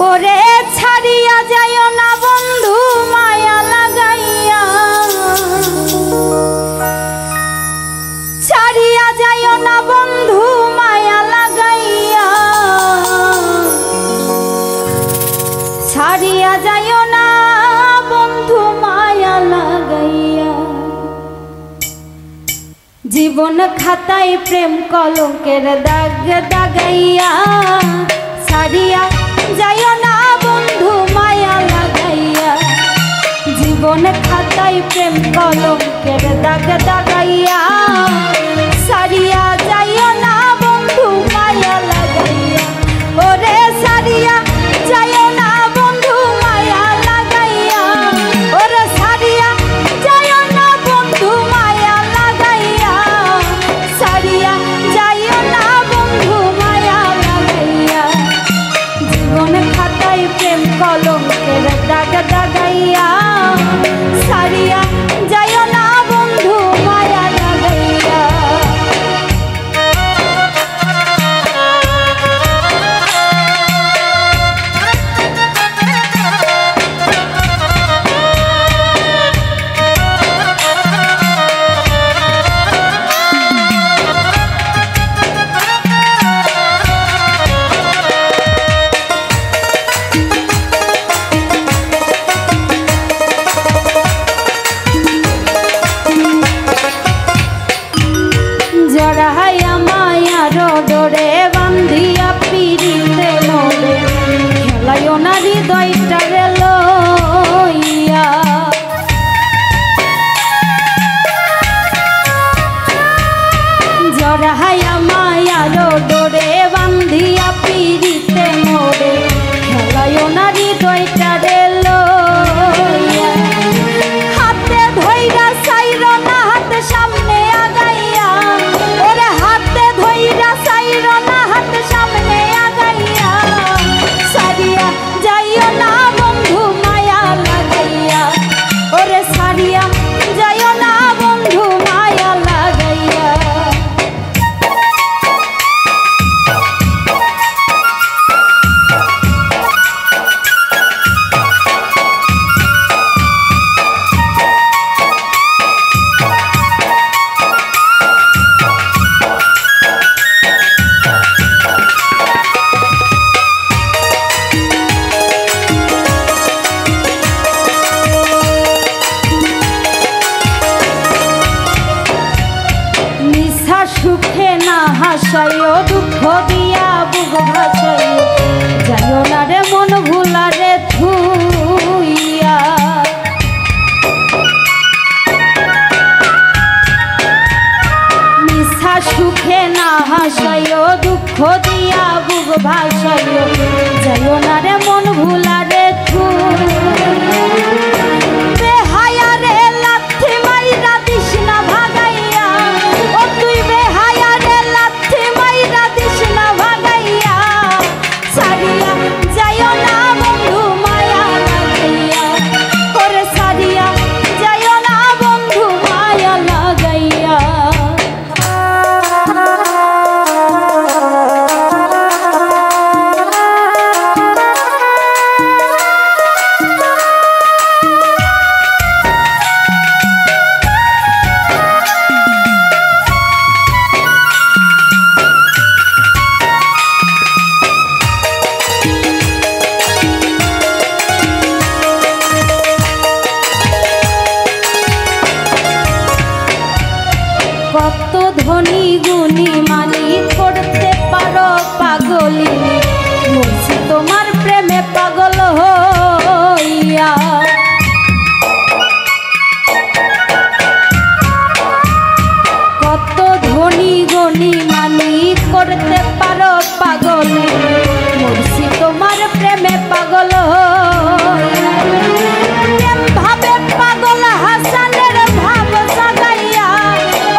ওরে ছাড়িয়া যাইও না বন্ধু মায়া লাগাইয়া, ছাড়িয়া যাইও না বন্ধু মায়া লাগাইয়া, ছাড়িয়া যাইও না বন্ধু মায়া লাগাইয়া। জীবন খাতায় প্রেম কলঙ্কের দাগ দাগাইয়া, ছাড়িয়া যাইও না বন্ধু মায়া লাগাইয়া। জীবন খাতায় প্রেম কলঙ্কের দাগ দাগাইয়া, ছাড়িয়া যাইও না বন্ধু মায়া লাগাইয়া। ওরে ছাড়িয়া যাইও না বন্ধু মায়া লাগাইয়া, ওরে ছাড়িয়া যাইও না বন্ধু মায়া লাগাইয়া, ছাড়িয়া যাইও না বন্ধু মায়া লাগাইয়া। জীবন খাতায় প্রেম কলঙ্কের দাগ দাগাইয়া, ছাড়িয়া যাইও না বন্ধু মায়া লাগাইয়া। জড়াইয়া মায়ার ডোরে বান্ধিয়া পিড়িতে মোরে, খেলাইও না হৃদয়টারে লইয়া। জড়াইয়া মায়ার ডোরে বান্ধিয়া পিড়িতে মোরে, খেলাইও না হৃদয়টারে লইয়া। হাতে ধইরা চাইরো না হাত সামনে আগাইয়া, ওরে হাতে ধইরা চাইরো না হাত সামনে আগাইয়া। ছাড়িয়া যাইও না বন্ধু মায়া লাগাইয়া, ওরে ছাড়িয়া যাইও না বন্ধু মায়া লাগাইয়া। সুখে না হাসাইও, দুঃখ দিয়া বুক ভাসাইও, যাইও না রে মন ভুলা রে থুইয়া। মিশা সুখে না হাসাইও, দুঃখ দিয়া বুক ভাসাইও, যাইও না রে মন ভুলা রে থুইয়া। বেহায়া রে লাথি মাইরা দিস না ভাগাইয়া, ও তুই বেহায়া রে লাথি মাইরা দিস না ভাগাইয়া। ছাড়িয়া যাইও না বন্ধু মায়া লাগাইয়া, ওরে ছাড়িয়া যাইও না বন্ধু মায়া লাগাইয়া। কত ধনী গুণী মালিক করতে পারো পাগলি, বলছি তোমার প্রেমে পাগল হইয়া। কত ধনী গুণী মালিক করতে পারো পাগলি, বলছি তোমার প্রেমে পাগল হইয়া। প্রেম ভাবে পাগল হাসানের ভাব জাগাইয়া,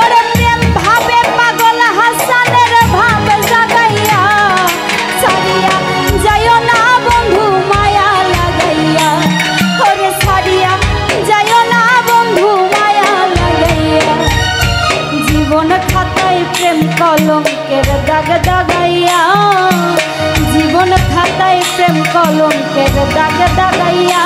ওরে প্রেম ভাবে পাগল হাসানের ভাব জাগাইয়া। ছাড়িয়া যাইও না বন্ধু মায়া লাগাইয়া, ওরে ছাড়িয়া যাইও না বন্ধু মায়া লাগাইয়া। জীবন খাতা খাতায় প্রেম কলঙ্কের দাগ দাগাইয়া, জীবন খাতায় প্রেম কলঙ্কের দাগ দাগাইয়া